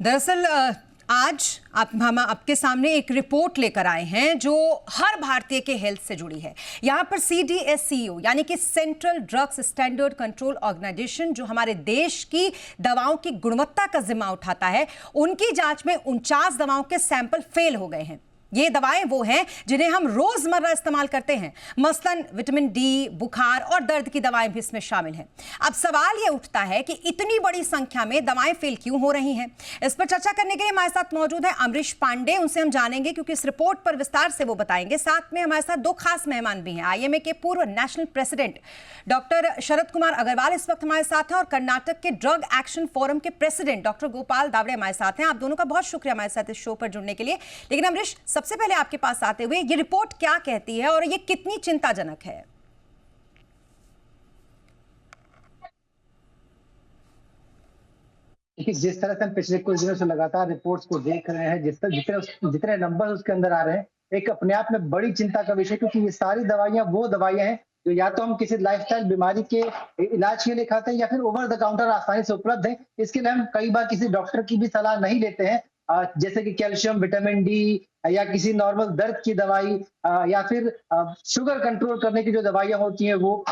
दरअसल आज हम आपके सामने एक रिपोर्ट लेकर आए हैं जो हर भारतीय के हेल्थ से जुड़ी है। यहाँ पर CDSCO यानी कि central drugs standard control organisation जो हमारे देश की दवाओं की गुणवत्ता का जिम्मा उठाता है, उनकी जांच में 49 दवाओं के सैंपल फेल हो गए हैं। ये दवाएं वो हैं जिन्हें हम रोजमर्रा इस्तेमाल करते हैं, मसलन विटामिन डी, बुखार और दर्द की दवाएं भी इसमें शामिल हैं। अब सवाल ये उठता है कि इतनी बड़ी संख्या में दवाएं फेल क्यों हो रही हैं। इस पर चर्चा करने के लिए हमारे साथ मौजूद है अमरीश पांडे। उनसे हम जानेंगे क्योंकि इस रिपोर्ट पर विस्तार से वो बताएंगे। साथ में हमारे साथ दो खास मेहमान भी हैं। IMA के पूर्व national president doctor Sharad Kumar Agarwal इस वक्त हमारे साथ हैं और कर्नाटक के ड्रग एक्शन फोरम के प्रेसिडेंट डॉक्टर गोपाल दावड़े हमारे साथ हैं। आप दोनों का बहुत शुक्रिया हमारे साथ इस शो पर जुड़ने के लिए। लेकिन अमरीश, सबसे पहले आपके पास आते हुए ये रिपोर्ट क्या कहती है और ये कितनी चिंताजनक है? जिस तरह से हम पिछले कुछ दिनों से लगातार रिपोर्ट्स को देख रहे हैं, जितने नंबर उसके अंदर आ रहे हैं, एक अपने आप में बड़ी चिंता का विषय, क्योंकि ये सारी दवाइयां वो दवाइयां हैं जो या तो हम किसी लाइफस्टाइल बीमारी के इलाज के लिए खाते हैं या फिर ओवर द काउंटर आसानी से उपलब्ध है। इसके लिए हम कई बार किसी डॉक्टर की भी सलाह नहीं लेते हैं, जैसे कि कैल्शियम, विटामिन डी या किसी नॉर्मल दर्द की दवाई, या फिर शुगर कंट्रोल करने की जो दवाइयां होती हैं वो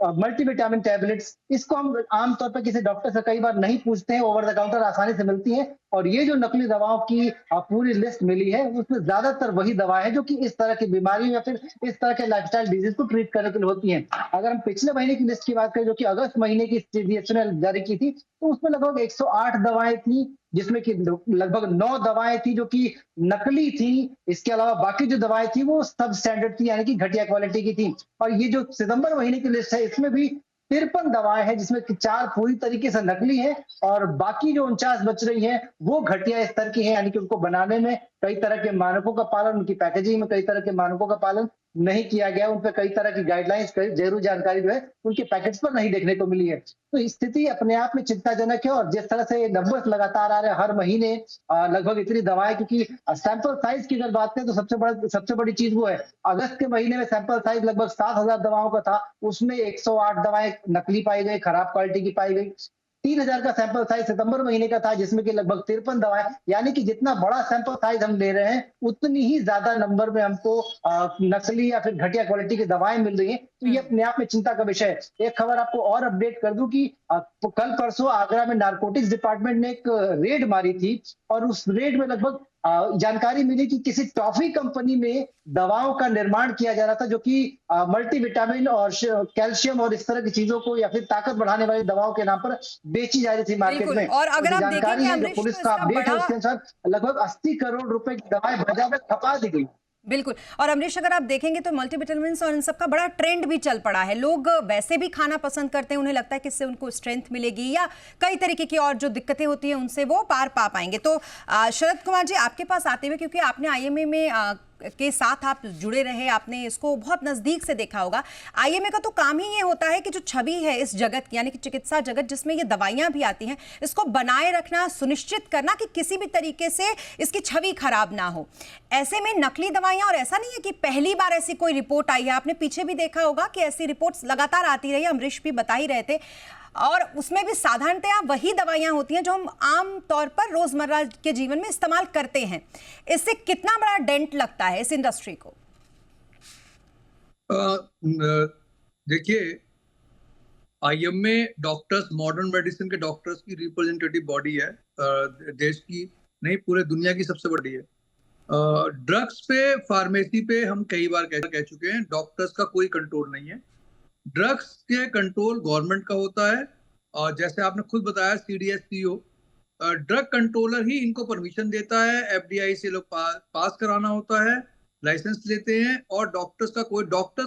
मल्टीविटामिन टैबलेट्स। इसको हम आमतौर पर किसी डॉक्टर से कई बार नहीं पूछते हैं, ओवर द काउंटर आसानी से मिलती हैं। और ये जो नकली दवाओं की पूरी लिस्ट मिली है, उसमें ज्यादातर वही दवाएं हैं जो कि इस तरह की बीमारी या फिर इस तरह के लाइफस्टाइल डिजीज को ट्रीट करने के लिए होती हैं। अगर हम पिछले महीने की लिस्ट की बात करें, जो कि अगस्त महीने की CDSCO ने जारी की थी, तो उसमें लगभग 108 दवाएं थी, जिसमें कि लगभग 9 दवाएं थी जो कि नकली थी। इसके अलावा बाकी जो दवाएं थी वो सब स्टैंडर्ड थी, यानी कि घटिया क्वालिटी की थी। और ये जो सितंबर महीने की लिस्ट है, इसमें भी 53 दवाएं हैं, जिसमें कि 4 पूरी तरीके से नकली है और बाकी जो 49 बच रही हैं वो घटिया स्तर की है, यानी कि उनको बनाने में कई तरह के मानकों का पालन, उनकी पैकेजिंग में कई तरह के मानकों का पालन नहीं किया गया। उन पर कई तरह की गाइडलाइंस, जरूरी जानकारी जो है उनके पैकेट्स पर नहीं देखने को मिली है। तो स्थिति अपने आप में चिंताजनक है। और जिस तरह से ये नंबर लगातार आ रहे हैं हर महीने, लगभग इतनी दवाएं, क्योंकि सैंपल साइज की अगर बात करें तो सबसे बड़ी चीज वो है, अगस्त के महीने में सैंपल साइज लगभग 7,000 दवाओं का था, उसमें 108 दवाएं नकली पाई गई, खराब क्वालिटी की पाई गई। 3,000 का सैंपल साइज सितंबर महीने का था, जिसमें कि लगभग 53 दवाएं, यानी कि जितना बड़ा सैंपल साइज हम ले रहे हैं उतनी ही ज्यादा नंबर में हमको नकली या फिर घटिया क्वालिटी की दवाएं मिल रही हैं। तो ये अपने आप में चिंता का विषय है। एक खबर आपको और अपडेट कर दूं कि कल परसों आगरा में नारकोटिक्स डिपार्टमेंट ने एक रेड मारी थी, और उस रेड में लगभग जानकारी मिली कि किसी टॉफी कंपनी में दवाओं का निर्माण किया जा रहा था, जो कि मल्टीविटामिन और कैल्शियम और इस तरह की चीजों को या फिर ताकत बढ़ाने वाली दवाओं के नाम पर बेची जा रही थी मार्केट में। और अगर आप जानकारी है, जो देखेंगे पुलिस का अपडेट है, उसके अनुसार लगभग 80 करोड़ रुपए की दवाएं बाजार में खपा दी गई। बिल्कुल। और अमरीश, अगर आप देखेंगे तो मल्टीविटामिन्स और इन सब का बड़ा ट्रेंड भी चल पड़ा है। लोग वैसे भी खाना पसंद करते हैं, उन्हें लगता है कि इससे उनको स्ट्रेंथ मिलेगी या कई तरीके की और जो दिक्कतें होती हैं उनसे वो पार पा पाएंगे। तो शरद कुमार जी, आपके पास आते हुए, क्योंकि आपने IMA में के साथ आप जुड़े रहे, आपने इसको बहुत नजदीक से देखा होगा। IMA का तो काम ही ये होता है कि जो छवि है इस जगत की, यानी कि चिकित्सा जगत जिसमें ये दवाइयां भी आती हैं, इसको बनाए रखना, सुनिश्चित करना कि किसी भी तरीके से इसकी छवि खराब ना हो। ऐसे में नकली दवाइयां, और ऐसा नहीं है कि पहली बार ऐसी कोई रिपोर्ट आई है, आपने पीछे भी देखा होगा कि ऐसी रिपोर्ट्स लगातार आती रही, अमरीश भी बता ही रहे थे। और उसमें भी साधारणतया वही दवाइयां होती हैं जो हम आम तौर पर रोजमर्रा के जीवन में इस्तेमाल करते हैं। इससे कितना बड़ा डेंट लगता है इस इंडस्ट्री को? देखिए, IMA डॉक्टर्स, मॉडर्न मेडिसिन के डॉक्टर्स की रिप्रेजेंटेटिव बॉडी है, देश की नहीं पूरे दुनिया की सबसे बड़ी है। ड्रग्स पे, फार्मेसी पे हम कई बार कह चुके हैं, डॉक्टर्स का कोई कंट्रोल नहीं है। ड्रग्स के कंट्रोल गवर्नमेंट का होता है, और जैसे आपने खुद बताया CDSCO, ड्रग कंट्रोलर ही इनको परमिशन देता है। FDI से लोग पास कराना होता है, लाइसेंस लेते हैं। और डॉक्टर्स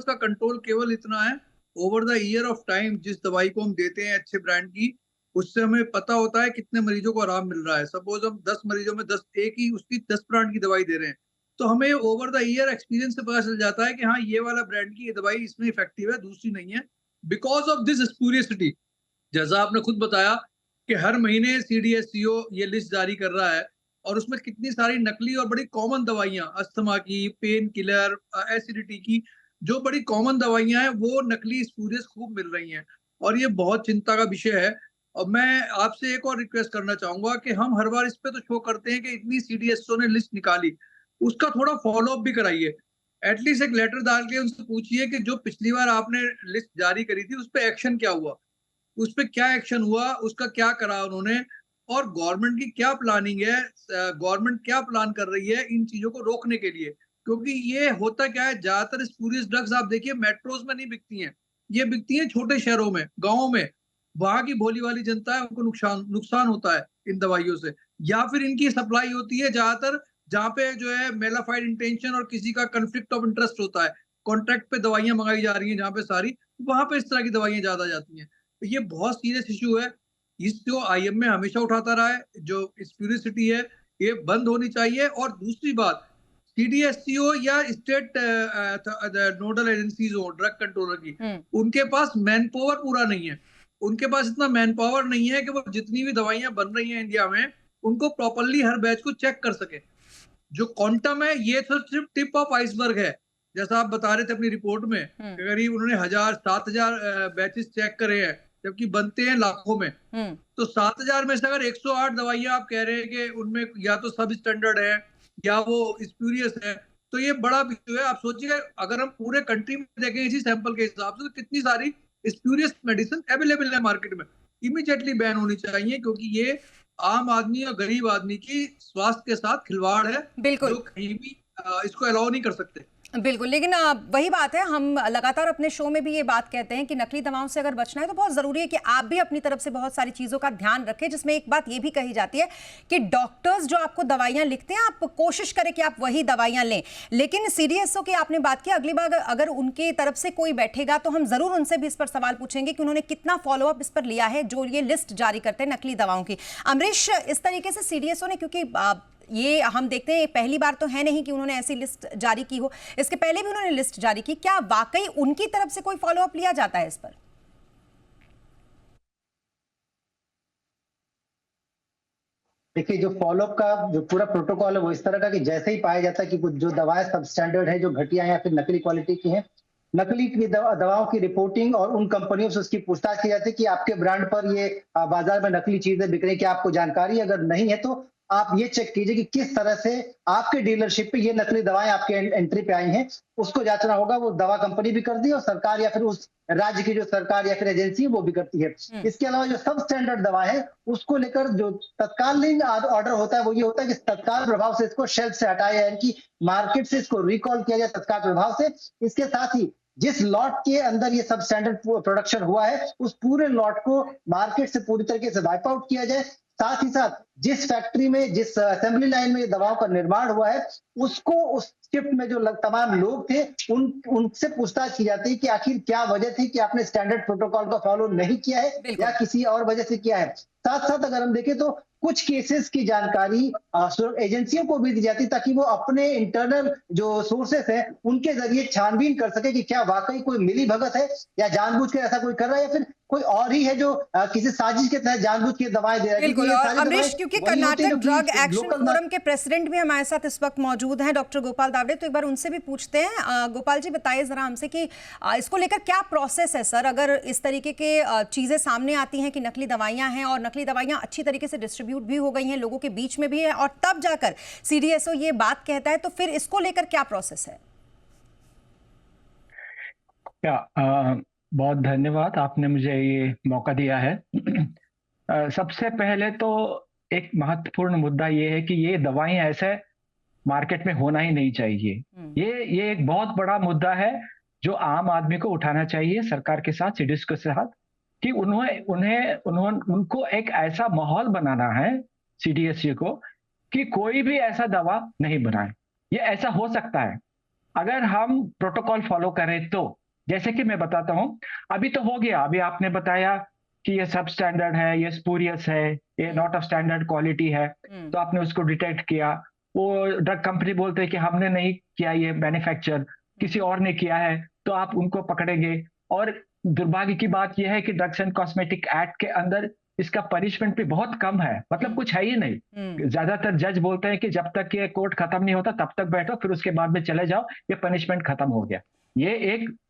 का कंट्रोल केवल इतना है, over the year of time जिस दवाई को हम देते हैं अच्छे ब्रांड की, उससे हमें पता होता है कितने मरीजों को आराम मिल रहा है। सपोज हम 10 मरीजों में 10 एक ही उसकी 10 ब्रांड की दवाई दे रहे हैं, तो हमें ओवर द ईयर एक्सपीरियंस से पता चल जाता है कि हाँ, ये वाला ब्रांड की ये दवाई इसमें इफेक्टिव है, दूसरी नहीं है। बिकॉज ऑफ दिस स्पूरियसिटी, जैसा आपने खुद बताया कि हर महीने CDSCO ये लिस्ट जारी कर रहा है, और उसमें कितनी सारी नकली और बड़ी कॉमन दवाइयां, अस्थमा की, पेन किलर, एसिडिटी की, जो बड़ी कॉमन दवाइयां हैं वो नकली स्पूरियस खूब मिल रही हैं। और ये बहुत चिंता का विषय है। और मैं आपसे एक और रिक्वेस्ट करना चाहूंगा कि हम हर बार इस पे तो शो करते हैं कि इतनी सीडीएसओ ने लिस्ट निकाली, उसका थोड़ा फॉलो अप भी कराइए। एटलीस्ट एक लेटर डाल के उनसे पूछिए कि जो पिछली बार आपने लिस्ट जारी करी थी उस पे एक्शन क्या हुआ, उस पे क्या एक्शन हुआ, उसका क्या करा उन्होंने, और गवर्नमेंट की क्या प्लानिंग है, गवर्नमेंट क्या प्लान कर रही है इन चीजों को रोकने के लिए। क्योंकि ये होता क्या है, ज्यादातर स्पूरियस ड्रग्स आप देखिए मेट्रोज में नहीं बिकती हैं, ये बिकती हैं छोटे शहरों में, गाँव में। वहां की भोली वाली जनता है, उनको नुकसान नुकसान होता है इन दवाइयों से। या फिर इनकी सप्लाई होती है ज्यादातर जहाँ पे जो है मेलाफाइड इंटेंशन और किसी का कन्फ्लिक्ट ऑफ इंटरेस्ट होता है, कॉन्ट्रैक्ट पे दवाइयां मंगाई जा रही हैं जहाँ पे सारी, वहां पे इस तरह की दवाइयां ज्यादा जाती हैं। तो ये बहुत सीरियस इशू है, इसको आईएमए हमेशा उठाता रहा है। जो स्पूरियसिटी है ये बंद होनी चाहिए। और दूसरी बात, सीडीएससीओ या स्टेट नोडल एजेंसीज हो ड्रग कंट्रोलर की, उनके पास मैन पावर पूरा नहीं है। उनके पास इतना मैन पावर नहीं है कि वो जितनी भी दवाइयां बन रही हैं इंडिया में उनको प्रॉपरली हर बैच को चेक कर सके। जो क्वांटम है ये तो सिर्फ टिप ऑफ आइसबर्ग है। जैसा आप बता रहे थे अपनी रिपोर्ट में, करीब उन्होंने 1000-7000 बैचेस चेक करे हैं, जबकि बनते हैं लाखों में। तो 7000 में से अगर 108 दवाइयां आप कह रहे हैं कि उनमें या तो सब स्टैंडर्ड है या वो स्प्यूरियस है, तो ये बड़ा इशू है। आप सोचिए अगर हम पूरे कंट्री में देखें इसी सैंपल के हिसाब से, तो कितनी सारी स्प्यूरियस मेडिसिन अवेलेबल है मार्केट में। इमीडिएटली बैन होनी चाहिए, क्योंकि ये आम आदमी और गरीब आदमी की स्वास्थ्य के साथ खिलवाड़ है, बिल्कुल जो कहीं भी इसको अलाउ नहीं कर सकते। बिल्कुल, लेकिन वही बात है, हम लगातार अपने शो में भी ये बात कहते हैं कि नकली दवाओं से अगर बचना है तो बहुत ज़रूरी है कि आप भी अपनी तरफ से बहुत सारी चीज़ों का ध्यान रखें, जिसमें एक बात ये भी कही जाती है कि डॉक्टर्स जो आपको दवाइयाँ लिखते हैं आप कोशिश करें कि आप वही दवाइयाँ लें। लेकिन सीडीएसओ की आपने बात की, अगली बार अगर उनकी तरफ से कोई बैठेगा तो हम ज़रूर उनसे भी इस पर सवाल पूछेंगे कि उन्होंने कितना फॉलोअप इस पर लिया है, जो ये लिस्ट जारी करते हैं नकली दवाओं की। अमरीश, इस तरीके से सीडीएसओ ने, क्योंकि ये हम देखते हैं पहली बार तो है नहीं कि उन्होंने ऐसी लिस्ट जारी की हो, इसके पहले भी उन्होंने लिस्ट जारी की, क्या वाकई उनकी तरफ से कोई फॉलोअप लिया जाता है इस पर? देखिए, जो फॉलोअप का जो पूरा प्रोटोकॉल है वो इस तरह का कि जैसे ही पाया जाता है कि कुछ जो दवाएं सब स्टैंडर्ड है, जो घटिया या फिर नकली क्वालिटी की हैं, नकली की दवाओं की रिपोर्टिंग और उन कंपनियों से उसकी पूछताछ की जाती है कि आपके ब्रांड पर ये बाजार में नकली चीजें बिक रही हैं, क्या आपको जानकारी? अगर नहीं है तो आप ये चेक कीजिए कि किस तरह से आपके डीलरशिप पे ये नकली दवाएं आपके एंट्री पे आई हैं, उसको जांचना होगा। वो दवा कंपनी भी करती है और सरकार या फिर उस राज्य की जो सरकार या फिर एजेंसी है वो भी करती है। इसके अलावा जो सब स्टैंडर्ड दवाएं है उसको लेकर जो तत्कालीन ऑर्डर होता है वो ये होता है कि तत्काल प्रभाव से इसको शेल्फ से हटाया जाए, यानी कि मार्केट से इसको रिकॉल किया जाए तत्काल प्रभाव से। इसके साथ ही जिस लॉट के अंदर ये सब स्टैंडर्ड प्रोडक्शन हुआ है उस पूरे लॉट को मार्केट से पूरी तरीके से वाइप आउट किया जाए। साथ ही साथ जिस फैक्ट्री में, जिस असेंबली लाइन में ये दवाओं का निर्माण हुआ है उसको, उस शिफ्ट में जो तमाम लोग थे उनसे पूछताछ की जाती है कि आखिर क्या वजह थी कि आपने स्टैंडर्ड प्रोटोकॉल का फॉलो नहीं किया है या किसी और वजह से किया है। साथ साथ अगर हम देखें तो कुछ केसेस की जानकारी एजेंसियों को भी दी जाती ताकि वो अपने इंटरनल जो सोर्सेस हैं उनके जरिए छानबीन कर सके कि क्या वाकई कोई मिली भगत है या जानबूझ के ऐसा कोई कर रहा है या फिर कोई और ही है जो किसी साजिश के तहत जानबूझ के दवाएं दे रहा है। बिल्कुल, और अमरीश, क्योंकि कर्नाटक ड्रग एक्शन फोरम के प्रेसिडेंट भी हमारे साथ इस वक्त मौजूद हैं, डॉक्टर गोपाल दावड़े, तो एक बार उनसे भी पूछते हैं। गोपाल जी, बताइए जरा हमसे कि इसको लेकर क्या प्रोसेस है सर, अगर इस तरीके के चीजें सामने आती हैं कि नकली दवाइयां हैं और नकली दवाइयां अच्छी तरीके से डिस्ट्रीब्यूट भी हो गई हैं, लोगों के बीच में भी है, और तब जाकर सीडीएसओ ये बात कहता है, तो फिर इसको लेकर क्या प्रोसेस है? बहुत धन्यवाद, आपने मुझे ये मौका दिया है। सबसे पहले तो एक महत्वपूर्ण मुद्दा ये है कि ये दवाएं ऐसे मार्केट में होना ही नहीं चाहिए। ये एक बहुत बड़ा मुद्दा है जो आम आदमी को उठाना चाहिए सरकार के साथ, सीडीएसओ के साथ, कि उनको एक ऐसा माहौल बनाना है सीडीएसओ को कि कोई भी ऐसा दवा नहीं बनाए। ये ऐसा हो सकता है अगर हम प्रोटोकॉल फॉलो करें तो। जैसे कि मैं बताता हूं, अभी तो हो गया, अभी आपने बताया कि ये सब स्टैंडर्ड है, ये स्पूरियस है, ये नॉट ऑफ स्टैंडर्ड क्वालिटी है, तो आपने उसको डिटेक्ट किया। वो ड्रग कंपनी बोलते हैं कि हमने नहीं किया, ये मैन्युफैक्चर किसी और ने किया है, तो आप उनको पकड़ेंगे। और दुर्भाग्य की बात यह है कि ड्रग्स एंड कॉस्मेटिक एक्ट के अंदर इसका पनिशमेंट भी बहुत कम है, मतलब कुछ है ही नहीं। ज्यादातर जज बोलते हैं कि जब तक ये कोर्ट खत्म नहीं होता तब तक बैठो, फिर उसके बाद में चले जाओ, ये पनिशमेंट खत्म हो गया। ये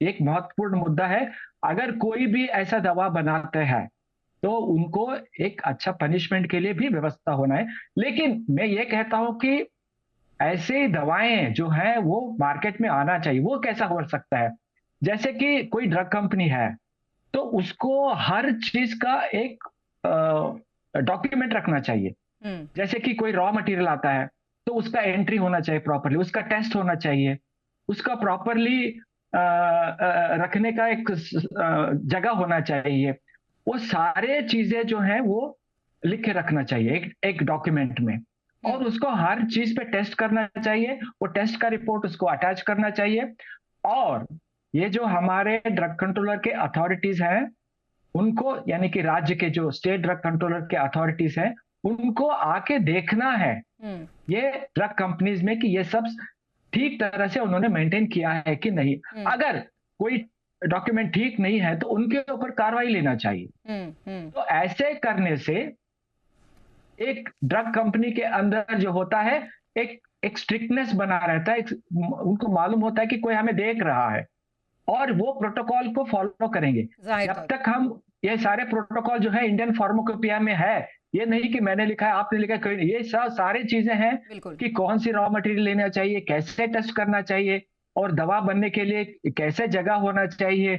एक महत्वपूर्ण मुद्दा है। अगर कोई भी ऐसा दवा बनाते हैं तो उनको एक अच्छा पनिशमेंट के लिए भी व्यवस्था होना है। लेकिन मैं ये कहता हूं कि ऐसे दवाएं जो है वो मार्केट में आना चाहिए। वो कैसा हो सकता है? जैसे कि कोई ड्रग कंपनी है तो उसको हर चीज का एक डॉक्यूमेंट रखना चाहिए। जैसे कि कोई रॉ मटेरियल आता है तो उसका एंट्री होना चाहिए प्रॉपरली, उसका टेस्ट होना चाहिए, उसका प्रॉपरली रखने का एक जगह होना चाहिए। वो सारे चीजें जो हैं वो लिख के रखना चाहिए एक डॉक्यूमेंट में, और उसको हर चीज पे टेस्ट करना चाहिए। वो टेस्ट का रिपोर्ट उसको अटैच करना चाहिए। और ये जो हमारे ड्रग कंट्रोलर के अथॉरिटीज हैं उनको, यानी कि राज्य के जो स्टेट ड्रग कंट्रोलर के अथॉरिटीज हैं, उनको आके देखना है ये ड्रग कंपनीज में कि ये सब ठीक तरह से उन्होंने मेंटेन किया है कि नहीं। अगर कोई डॉक्यूमेंट ठीक नहीं है तो उनके ऊपर कार्रवाई लेना चाहिए। तो ऐसे करने से एक ड्रग कंपनी के अंदर जो होता है एक स्ट्रिक्टनेस बना रहता है। उनको मालूम होता है कि कोई हमें देख रहा है और वो प्रोटोकॉल को फॉलो करेंगे। जब तक हम ये सारे प्रोटोकॉल जो है इंडियन फार्माकोपिया में है, ये नहीं कि मैंने लिखा है आपने लिखा है कोई नहीं, ये सब सारी चीजें हैं कि कौन सी रॉ मटेरियल लेना चाहिए, कैसे टेस्ट करना चाहिए, और दवा बनने के लिए कैसे जगह होना चाहिए।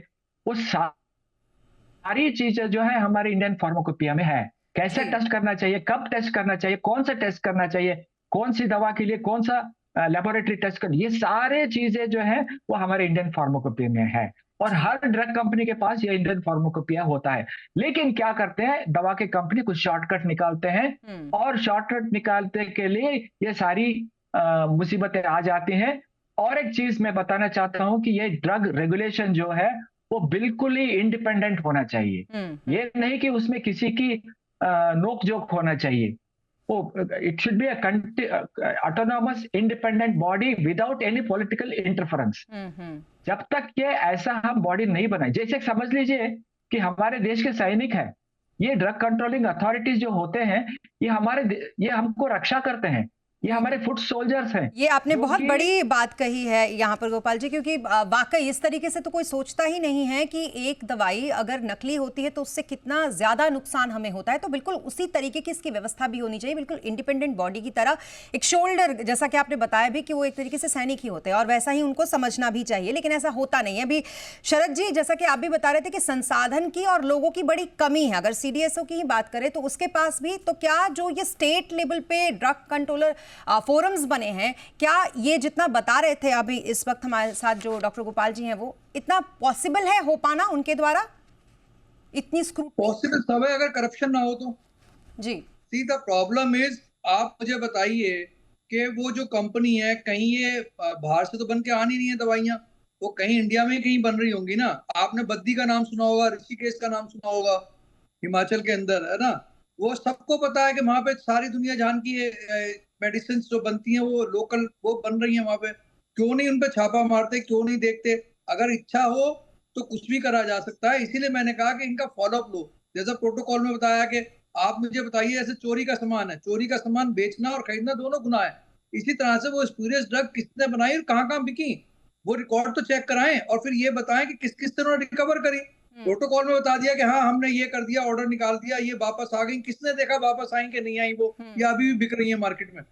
वो सारी चीजें जो है हमारे इंडियन फार्माकोपिया में है। कैसे टेस्ट करना चाहिए, कब टेस्ट करना चाहिए, कौन सा टेस्ट करना चाहिए, कौन सी दवा के लिए कौन सा लेबोरेटरी टेस्ट करना, ये सारे चीजें जो है वो हमारे इंडियन फार्माकोपिया में है। और हर ड्रग कंपनी के पास ये इंडियन फार्माकोपिया होता है। लेकिन क्या करते हैं, दवा के कंपनी कुछ शॉर्टकट निकालते हैं, और शॉर्टकट निकालने के लिए ये सारी मुसीबतें आ जाती हैं। और एक चीज मैं बताना चाहता हूं कि ये ड्रग रेगुलेशन जो है वो बिल्कुल ही इंडिपेंडेंट होना चाहिए। ये नहीं कि उसमें किसी की नोक जोक होना चाहिए। It should be autonomous independent body without any political interference. जब तक ये ऐसा हम बॉडी नहीं बनाए, जैसे समझ लीजिए कि हमारे देश के सैनिक हैं, ये ड्रग कंट्रोलिंग अथॉरिटीज जो होते हैं ये हमको रक्षा करते हैं, ये हमारे फुट सोल्जर्स हैं। ये आपने बहुत बड़ी बात कही है यहाँ पर गोपाल जी, क्योंकि वाकई इस तरीके से तो कोई सोचता ही नहीं है कि एक दवाई अगर नकली होती है तो उससे कितना ज्यादा नुकसान हमें होता है। तो बिल्कुल उसी तरीके की इसकी व्यवस्था भी होनी चाहिए, बिल्कुल इंडिपेंडेंट बॉडी की तरह। एक शोल्डर, जैसा कि आपने बताया भी कि वो एक तरीके से सैनिक ही होते हैं और वैसा ही उनको समझना भी चाहिए, लेकिन ऐसा होता नहीं है। अभी शरद जी, जैसा कि आप भी बता रहे थे कि संसाधन की और लोगों की बड़ी कमी है। अगर सीडीएसओ की ही बात करें तो उसके पास भी, तो क्या जो ये स्टेट लेवल पे ड्रग कंट्रोलर फोरम्स बने हैं, क्या ये जितना बता रहे थे अभी इस वक्त हमारे साथ जो डॉक्टर गोपाल जी हैं, वो इतना पॉसिबल है हो पाना उनके द्वारा? इतनी स्क्रूटनी पॉसिबल सब है अगर करप्शन ना हो तो। जी, सी द प्रॉब्लम इज, आप मुझे बताइए कि वो जो कंपनी है, कहीं ये बाहर से तो बन के आनी नहीं है दवाइयां, वो कहीं इंडिया में कहीं बन रही होंगी ना। आपने बद्दी का नाम सुना होगा, ऋषिकेश का नाम सुना होगा, हिमाचल के अंदर है ना। वो सबको पता है कि वहां पे सारी दुनिया जान की मेडिसिन जो बनती हैं वो लोकल वो बन रही हैं वहां पे। क्यों नहीं उन पे छापा मारते, क्यों नहीं देखते? अगर इच्छा हो तो कुछ भी करा जा सकता है। इसीलिए मैंने कहा कि इनका फॉलोअप लो। जैसा प्रोटोकॉल में बताया कि आप मुझे बताइए, ऐसे चोरी का सामान है, चोरी का सामान बेचना और खरीदना दोनों गुनाह है। इसी तरह से वो स्पूरियस ड्रग किसने बनाई और कहाँ बिकी, वो रिकॉर्ड तो चेक कराएं और फिर ये बताएं कि किस किस तरह रिकवर करी। प्रोटोकॉल में बता दिया कि हाँ हमने ये कर दिया, ऑर्डर निकाल दिया, ये वापस आ गई, किसने देखा वापस आई कि नहीं आई वो, या अभी भी बिक रही है मार्केट में।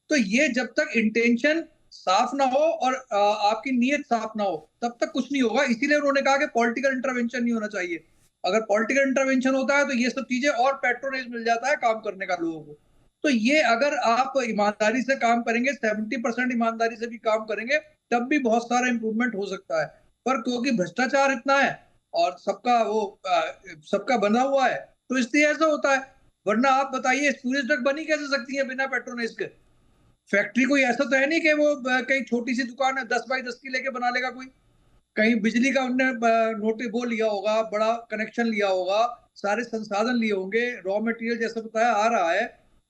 तो ये जब तक इंटेंशन साफ ना हो और आपकी नीयत साफ ना हो तब तक कुछ नहीं होगा। इसीलिए उन्होंने कहा कि पॉलिटिकल इंटरवेंशन नहीं होना चाहिए। अगर पॉलिटिकल इंटरवेंशन होता है तो ये सब चीजें और पैट्रोनेज मिल जाता है काम करने का लोगों को। तो ये अगर आप ईमानदारी से काम करेंगे, 70% ईमानदारी से भी काम करेंगे, तब भी बहुत सारा इंप्रूवमेंट हो सकता है। पर क्योंकि भ्रष्टाचार इतना है और सबका बना हुआ है, तो इसलिए ऐसा होता है। वरना आप बताइए स्पूरियस ड्रग बनी कैसे सकती है बिना पैट्रोनेज के? फैक्ट्री कोई ऐसा तो है नहीं कि वो कहीं छोटी सी दुकान है 10 बाई 10 की लेके बना लेगा कोई। कहीं बिजली का उनने नोटिस वो लिया होगा, बड़ा कनेक्शन लिया होगा, सारे संसाधन लिए होंगे, रॉ मटेरियल जैसा बताया आ रहा है।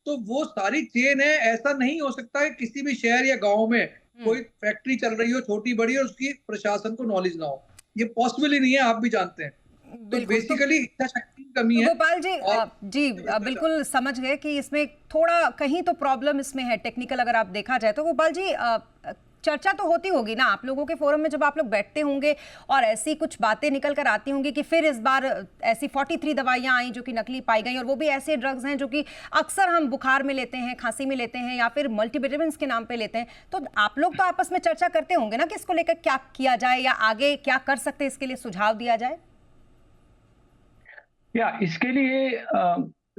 तो वो सारी चेन है। ऐसा नहीं हो सकता है किसी भी शहर या गांव में कोई फैक्ट्री चल रही हो छोटी बड़ी और उसकी प्रशासन को नॉलेज ना हो। ये पॉसिबल ही नहीं है, आप भी जानते हैं। तो बेसिकली इच्छा शक्ति की कमी है। गोपाल जी, जी बिल्कुल समझ गए कि इसमें थोड़ा कहीं तो प्रॉब्लम इसमें है टेक्निकल, अगर आप देखा जाए तो। गोपाल जी, चर्चा तो होती होगी ना आप लोगों के फोरम में, जब आप लोग बैठते होंगे और ऐसी कुछ बातें निकल कर आती होंगी कि फिर इस बार ऐसी 43 दवाइयां आई जो कि नकली पाई गई, और वो भी ऐसे ड्रग्स हैं जो कि अक्सर हम बुखार में लेते हैं, खांसी में लेते हैं या फिर मल्टीविटामिन के नाम पे लेते हैं। तो आप लोग तो आपस में चर्चा करते होंगे ना कि इसको लेकर क्या किया जाए या आगे क्या कर सकते हैं, इसके लिए सुझाव दिया जाए। या इसके लिए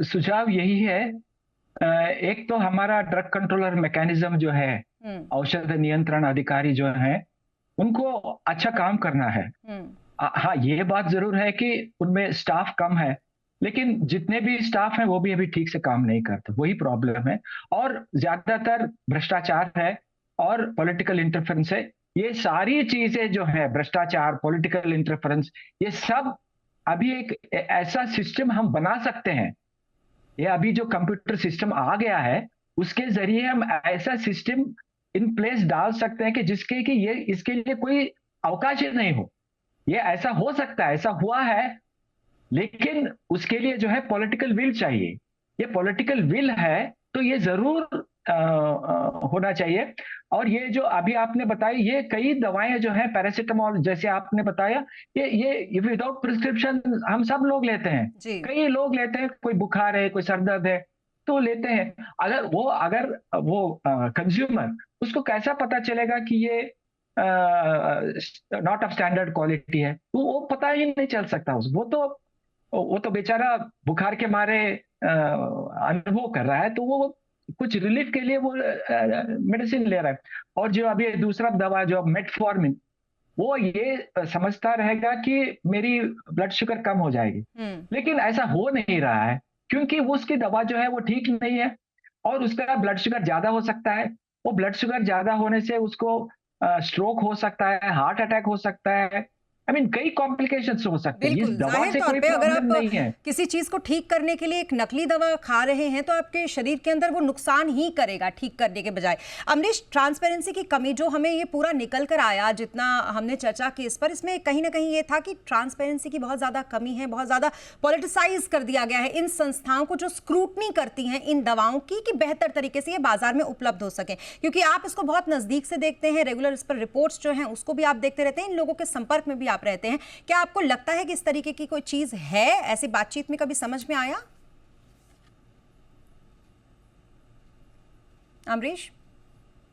सुझाव यही है, एक तो हमारा ड्रग कंट्रोलर मैकेनिज्म जो है, औषध नियंत्रण अधिकारी जो है, उनको अच्छा काम करना है। हाँ, ये बात जरूर है कि उनमें स्टाफ कम है, लेकिन जितने भी स्टाफ हैं वो भी अभी ठीक से काम नहीं करते, वही प्रॉब्लम है। और ज्यादातर भ्रष्टाचार है और पॉलिटिकल इंटरफेरेंस है। ये सारी चीजें जो है, भ्रष्टाचार, पॉलिटिकल इंटरफेरेंस, ये सब अभी एक ऐसा सिस्टम हम बना सकते हैं, ये अभी जो कंप्यूटर सिस्टम आ गया है उसके जरिए हम ऐसा सिस्टम इन प्लेस डाल सकते हैं कि जिसके कि ये इसके लिए कोई अवकाश ही नहीं हो। ये ऐसा हो सकता है, ऐसा हुआ है, लेकिन उसके लिए जो है पॉलिटिकल विल चाहिए। ये पॉलिटिकल विल है तो ये जरूर होना चाहिए। और ये जो अभी आपने बताई, ये कई दवाएं जो है, पैरासीटामोल जैसे आपने बताया, ये विदाउट प्रिस्क्रिप्शन हम सब लोग लेते हैं, कई लोग लेते हैं, कोई बुखार है, कोई सर दर्द है तो लेते हैं। अगर वो कंज्यूमर, उसको कैसा पता चलेगा कि ये नॉट ऑफ स्टैंडर्ड क्वालिटी है? वो पता ही नहीं चल सकता वो तो बेचारा बुखार के मारे अनुभव कर रहा है, तो वो कुछ रिलीफ के लिए वो मेडिसिन ले रहा है। और जो अभी दूसरा दवा जो मेटफॉर्मिन, वो ये समझता रहेगा कि मेरी ब्लड शुगर कम हो जाएगी, लेकिन ऐसा हो नहीं रहा है, क्योंकि उसकी दवा जो है वो ठीक नहीं है और उसका ब्लड शुगर ज्यादा हो सकता है। वो ब्लड शुगर ज्यादा होने से उसको स्ट्रोक हो सकता है, हार्ट अटैक हो सकता है, कई कॉम्प्लिकेशंस हो सकते हैं। इस दवा से कोई प्रॉब्लम नहीं है। किसी चीज को ठीक करने के लिए एक नकली दवा खा रहे हैं तो आपके शरीर के अंदर वो नुकसान ही करेगा ठीक करने के बजाय। अमरीश, ट्रांसपेरेंसी की कमी जो हमें ये पूरा निकल कर आया, जितना हमने चर्चा की इस पर, इसमें कहीं ना कहीं ये था कि ट्रांसपेरेंसी की बहुत ज्यादा कमी है, बहुत ज्यादा पॉलिटिसाइज कर दिया गया है इन संस्थाओं को जो स्क्रूटनी करती हैं इन दवाओं की, कि बेहतर तरीके से ये बाजार में उपलब्ध हो सके। क्योंकि आप इसको बहुत नजदीक से देखते हैं, रेगुलर इस पर रिपोर्ट्स जो हैं उसको भी आप देखते रहते हैं, इन लोगों के संपर्क में भी आप रहते हैं। क्या आपको लगता है कि इस तरीके की कोई चीज है, ऐसी बातचीत में कभी समझ में आया? अमरीश,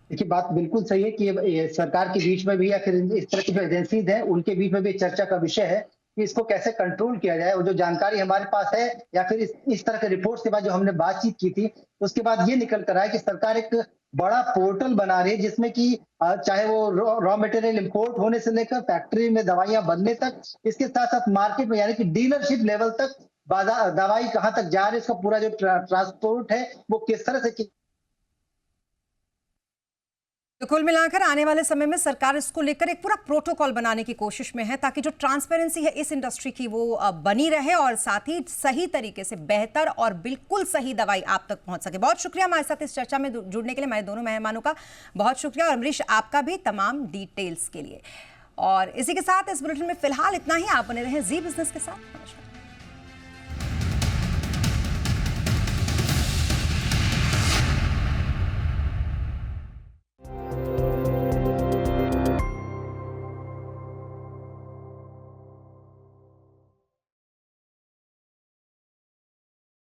देखिए, बात बिल्कुल सही है कि ये सरकार के बीच में भी या फिर इस तरह की जो एजेंसीज हैं उनके बीच में भी चर्चा का विषय है कि इसको कैसे कंट्रोल किया जाए। और जो जानकारी हमारे पास है या फिर इस तरह के रिपोर्ट्स के बाद जो हमने बातचीत की थी, उसके बाद ये निकल कर आया कि सरकार एक बड़ा पोर्टल बना रही है जिसमें कि चाहे वो रॉ मटेरियल इंपोर्ट होने से लेकर फैक्ट्री में दवाइयां बनने तक, इसके साथ साथ मार्केट में यानी कि डीलरशिप लेवल तक बाजार दवाई कहां तक जा रही है, इसका पूरा जो ट्रांसपोर्ट है वो किस तरह से। तो कुल मिलाकर आने वाले समय में सरकार इसको लेकर एक पूरा प्रोटोकॉल बनाने की कोशिश में है, ताकि जो ट्रांसपेरेंसी है इस इंडस्ट्री की वो बनी रहे और साथ ही सही तरीके से बेहतर और बिल्कुल सही दवाई आप तक पहुंच सके। बहुत शुक्रिया हमारे साथ इस चर्चा में जुड़ने के लिए, हमारे दोनों मेहमानों का बहुत शुक्रिया, और अमरीश आपका भी तमाम डिटेल्स के लिए। और इसी के साथ इस बुलेटिन में फिलहाल इतना ही। आप बने रहें जी बिजनेस के साथ। नमस्कार।